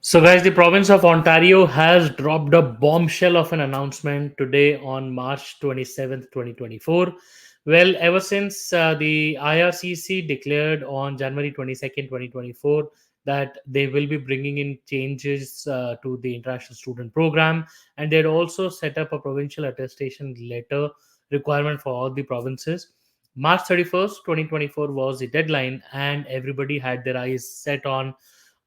So, guys, the province of Ontario has dropped a bombshell of an announcement today on March 27th, 2024. Well, ever since the IRCC declared on January 22nd, 2024, that they will be bringing in changes to the international student program, and they'd also set up a provincial attestation letter requirement for all the provinces. March 31st, 2024 was the deadline, and everybody had their eyes set on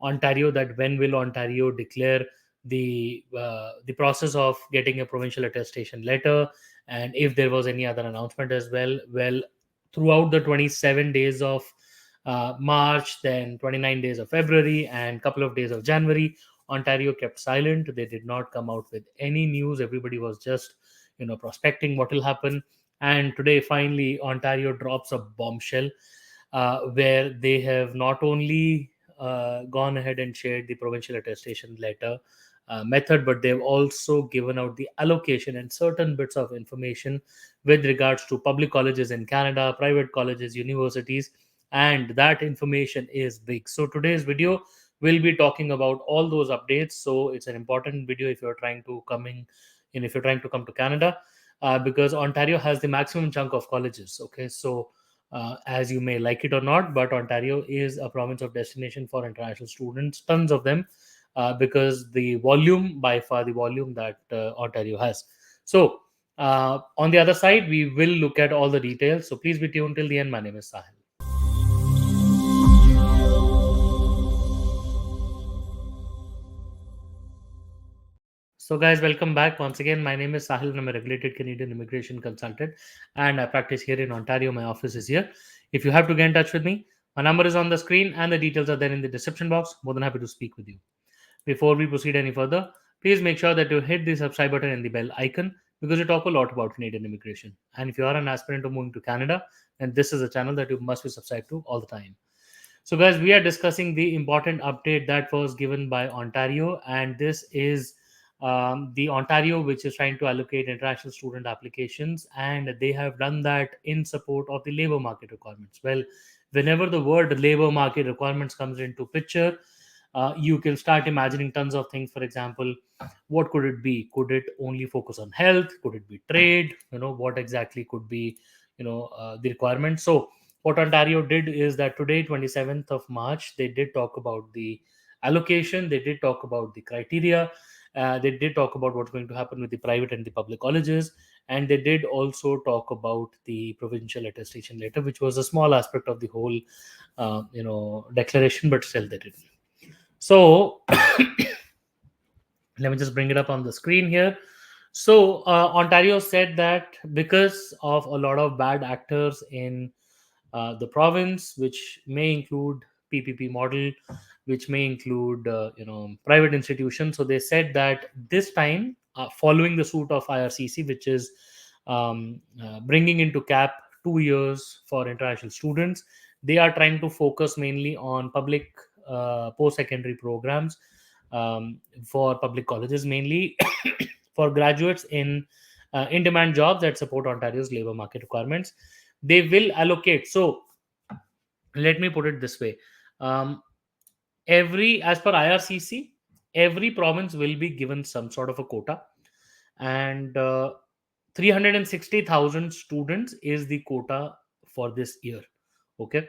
Ontario, that when will Ontario declare the process of getting a provincial attestation letter, and if there was any other announcement as well. Well, throughout the 27 days of March, then 29 days of February, and couple of days of January, Ontario kept silent. They did not come out with any news. Everybody was just prospecting what will happen. And today, finally, Ontario drops a bombshell where they have not only gone ahead and shared the provincial attestation letter method, but they've also given out the allocation and certain bits of information with regards to public colleges in Canada, private colleges, universities, and that information is big. So today's video will be talking about all those updates. So it's an important video if you're trying to if you're trying to come to Canada, because Ontario has the maximum chunk of colleges. Okay, so as you may like it or not, but Ontario is a province of destination for international students, tons of them, because the volume, by far the volume that Ontario has. So, on the other side, we will look at all the details. So, please be tuned till the end. My name is Sahil. So, guys, welcome back once again. My name is Sahil, and I'm a regulated Canadian immigration consultant, and I practice here in Ontario. My office is here. If you have to get in touch with me, my number is on the screen, and the details are there in the description box. More than happy to speak with you. Before we proceed any further, please make sure that you hit the subscribe button and the bell icon, because we talk a lot about Canadian immigration. And if you are an aspirant to moving to Canada, then this is a channel that you must be subscribed to all the time. So, guys, we are discussing the important update that was given by Ontario, and this is the Ontario, which is trying to allocate international student applications, and they have done that in support of the labor market requirements. Well, whenever the word labor market requirements comes into picture, you can start imagining tons of things. For example, what could it be? Could it only focus on health? Could it be trade? What exactly could be the requirement? So what Ontario did is that today, 27th of March, they did talk about the allocation, they did talk about the criteria, they did talk about what's going to happen with the private and the public colleges, and they did also talk about the provincial attestation letter, which was a small aspect of the whole declaration, but still they did. So let me just bring it up on the screen here. So Ontario said that because of a lot of bad actors in the province, which may include PPP model, which may include private institutions. So they said that this time, following the suit of IRCC, which is bringing into cap 2 years for international students, they are trying to focus mainly on public post-secondary programs for public colleges, mainly for graduates in demand jobs that support Ontario's labor market requirements. They will allocate. So let me put it this way: um, every as per IRCC, every province will be given some sort of a quota, and 360,000 students is the quota for this year. Okay,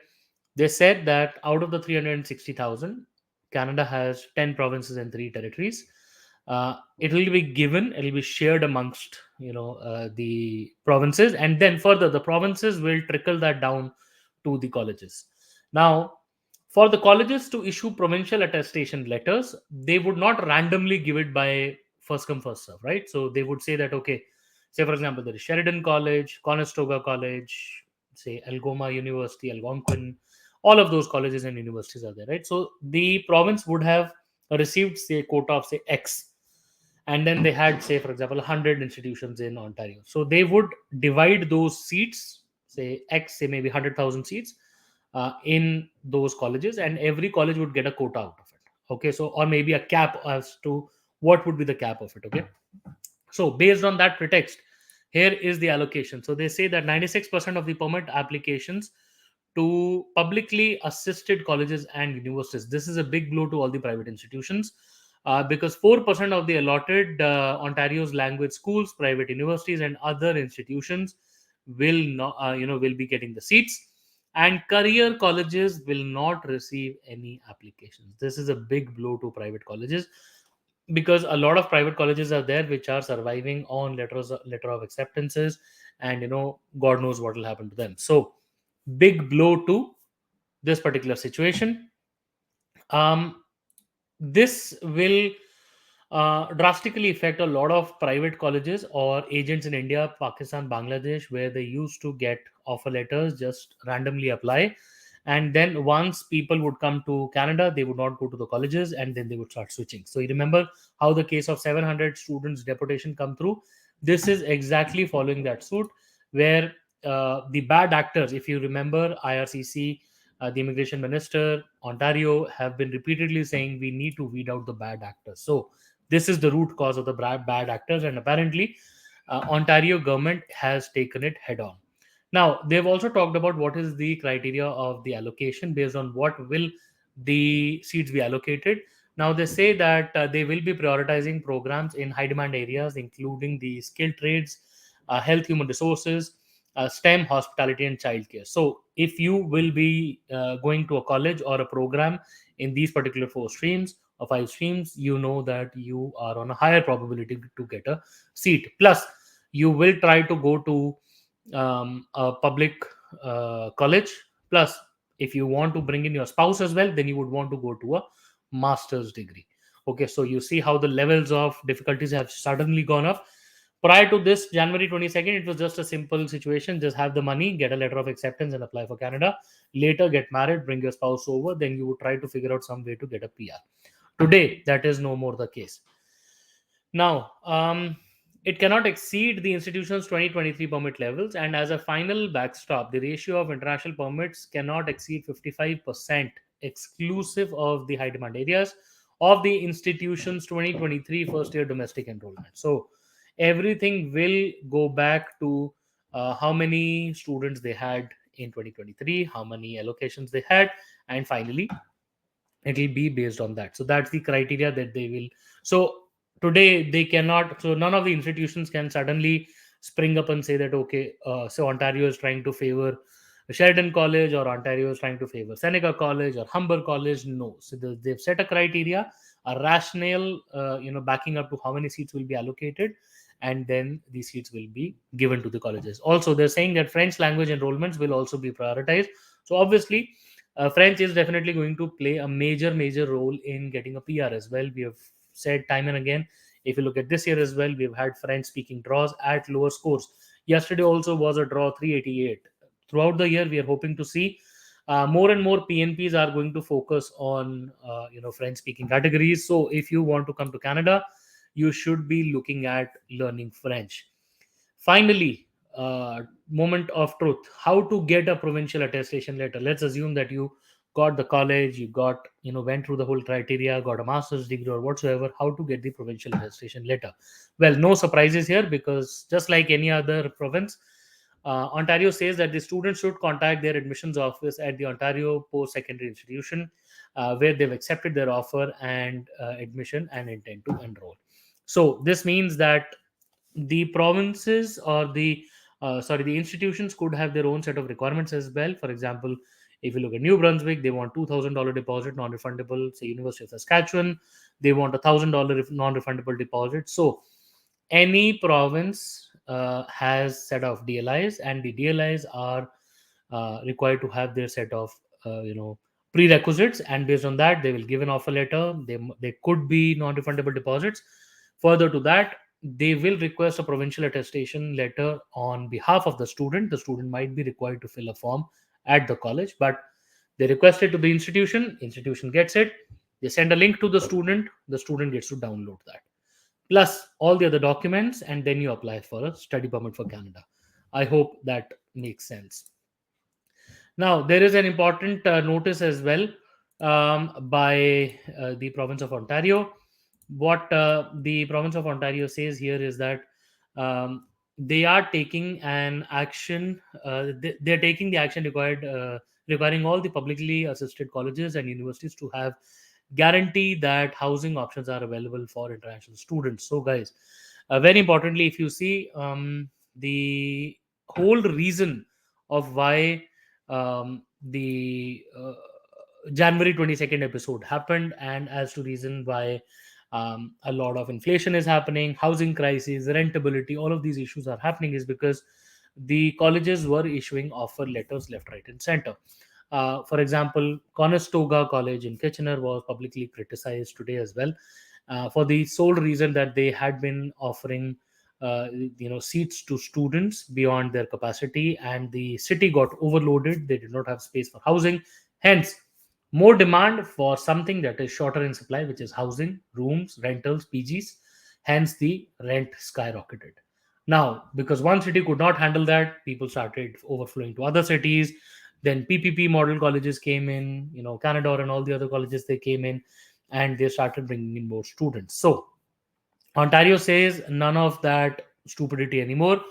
they said that out of the 360,000, Canada has 10 provinces and 3 territories. It will be given, it will be shared amongst the provinces, and then further the provinces will trickle that down to the colleges. Now, for the colleges to issue provincial attestation letters, they would not randomly give it by first come first serve, right? So they would say that, okay, say for example, there is Sheridan College, Conestoga College, say Algoma University, Algonquin, all of those colleges and universities are there, right? So the province would have received, say, quota of say X, and then they had, say for example, 100 institutions in Ontario. So they would divide those seats, say X, say maybe 100,000 seats, in those colleges, and every college would get a quota out of it. Okay, so or maybe a cap as to what would be the cap of it. Okay, so based on that pretext, here is the allocation. So they say that 96% of the permit applications to publicly assisted colleges and universities. This is a big blow to all the private institutions. because 4% of the allotted Ontario's language schools, private universities, and other institutions will not, will be getting the seats, and career colleges will not receive any applications. This is a big blow to private colleges, because a lot of private colleges are there which are surviving on letter of acceptances, and God knows what will happen to them. So big blow to this particular situation. Um, this will drastically affect a lot of private colleges or agents in India, Pakistan, Bangladesh, where they used to get offer letters, just randomly apply. And then once people would come to Canada, they would not go to the colleges, and then they would start switching. So you remember how the case of 700 students deportation come through? This is exactly following that suit, where the bad actors, if you remember, IRCC, the immigration minister, Ontario, have been repeatedly saying we need to weed out the bad actors. So this is the root cause of the bad actors, and apparently, Ontario government has taken it head on. Now, they've also talked about what is the criteria of the allocation, based on what will the seats be allocated. Now, they say that they will be prioritizing programs in high demand areas, including the skilled trades, health, human resources, STEM, hospitality, and childcare. So, if you will be going to a college or a program in these particular four streams or five streams, you know that you are on a higher probability to get a seat. Plus, you will try to go to a public college. Plus, if you want to bring in your spouse as well, then you would want to go to a master's degree. Okay, so you see how the levels of difficulties have suddenly gone up. Prior to this January 22nd, it was just a simple situation: just have the money, get a letter of acceptance, and apply for Canada. Later, get married, bring your spouse over, then you would try to figure out some way to get a PR. Today, that is no more the case. Now, it cannot exceed the institution's 2023 permit levels, and as a final backstop, the ratio of international permits cannot exceed 55%, exclusive of the high demand areas, of the institution's 2023 first year domestic enrollment. So, everything will go back to how many students they had in 2023, how many allocations they had, and finally, it'll be based on that. So that's the criteria that they will. So today they cannot, so none of the institutions can suddenly spring up and say that, okay, so Ontario is trying to favor Sheridan College, or Ontario is trying to favor Seneca College or Humber College. No, so they've set a criteria, a rationale, backing up to how many seats will be allocated, and then these seats will be given to the colleges. Also, they're saying that French language enrollments will also be prioritized. So obviously, French is definitely going to play a major role in getting a PR as well. We have said time and again. If you look at this year as well, we've had French speaking draws at lower scores. Yesterday also was a draw 388. Throughout the year, we are hoping to see more and more PNPs are going to focus on French speaking categories. So if you want to come to Canada, you should be looking at learning French. Finally, moment of truth: how to get a provincial attestation letter. Let's assume that you got the college, you got, went through the whole criteria, got a master's degree or whatsoever. How to get the provincial attestation letter? Well, no surprises here, because just like any other province, Ontario says that the students should contact their admissions office at the Ontario post secondary institution where they've accepted their offer and admission and intend to enroll. So this means that the provinces, or the institutions, could have their own set of requirements as well. For example, if you look at New Brunswick, they want $2,000 deposit non-refundable. Say University of Saskatchewan, they want $1,000 non-refundable deposit. So any province has set of DLIs, and the DLIs are required to have their set of prerequisites, and based on that they will give an offer letter. They could be non-refundable deposits. Further to that, they will request a provincial attestation letter on behalf of the student. The student might be required to fill a form at the college, but they request it to the institution gets it, they send a link to the student gets to download that, plus all the other documents, and then you apply for a study permit for Canada. I hope that makes sense. Now, there is an important notice as well by the province of Ontario. What the province of Ontario says here is that they are taking an action. They're taking the action required, requiring all the publicly assisted colleges and universities to have guarantee that housing options are available for international students. So, guys, very importantly, if you see, the whole reason of why the January 22nd episode happened, and as to reason why a lot of inflation is happening, housing crisis, rentability, all of these issues are happening, is because the colleges were issuing offer letters left, right, and center. For example, Conestoga College in Kitchener was publicly criticized today as well, for the sole reason that they had been offering seats to students beyond their capacity, and the city got overloaded. They did not have space for housing. Hence, more demand for something that is shorter in supply, which is housing, rooms, rentals, PGs. Hence, the rent skyrocketed. Now, because one city could not handle that, people started overflowing to other cities. Then PPP model colleges came in, Canada and all the other colleges, they came in, and they started bringing in more students. So Ontario says none of that stupidity anymore.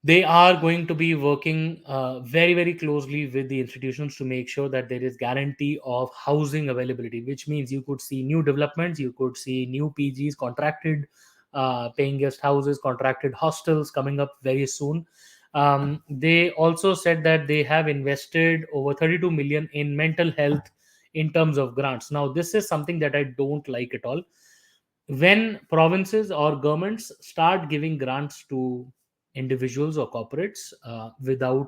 They are going to be working very, very closely with the institutions to make sure that there is guarantee of housing availability, which means you could see new developments, you could see new PGs, contracted paying guest houses, contracted hostels coming up very soon. They also said that they have invested over 32 million in mental health in terms of grants. Now, this is something that I don't like at all. When provinces or governments start giving grants to individuals or corporates without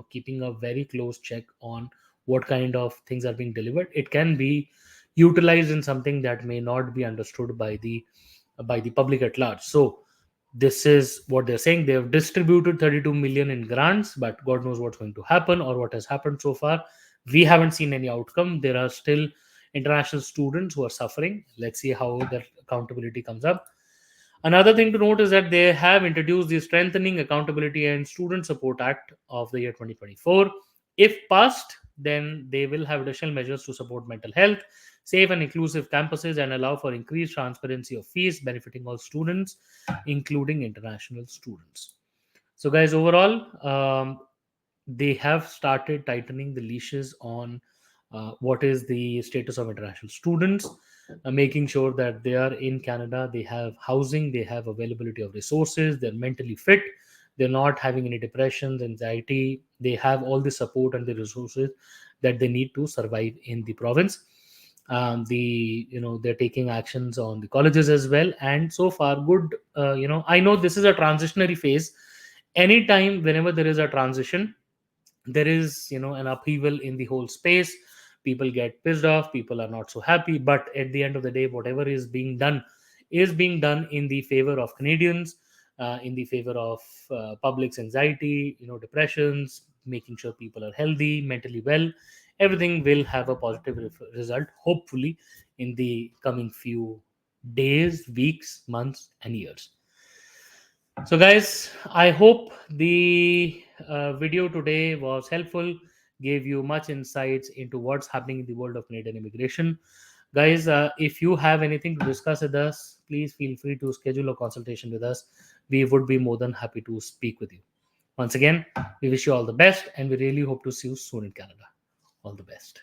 keeping a very close check on what kind of things are being delivered, it can be utilized in something that may not be understood by the public at large. So this is what they're saying. They have distributed 32 million in grants, but god knows what's going to happen or what has happened so far. We haven't seen any outcome. There are still international students who are suffering. Let's see how their accountability comes up. Another thing to note is that they have introduced the Strengthening Accountability and Student Support Act of the year 2024. If passed, then they will have additional measures to support mental health, safe and inclusive campuses, and allow for increased transparency of fees benefiting all students, including international students. So, guys, overall, they have started tightening the leashes on what is the status of international students, making sure that they are in Canada, they have housing, they have availability of resources, they're mentally fit, they're not having any depressions, anxiety, they have all the support and the resources that they need to survive in the province. They're taking actions on the colleges as well, and so far good. I know this is a transitionary phase. Anytime whenever there is a transition, there is an upheaval in the whole space. People get pissed off, people are not so happy, but at the end of the day, whatever is being done in the favor of Canadians, in the favor of public's anxiety, depressions, making sure people are healthy, mentally well. Everything will have a positive result, hopefully, in the coming few days, weeks, months, and years. So, guys, I hope the video today was helpful, gave you much insights into what's happening in the world of Canadian immigration. Guys, if you have anything to discuss with us, please feel free to schedule a consultation with us. We would be more than happy to speak with you. Once again, we wish you all the best, and we really hope to see you soon in Canada. All the best.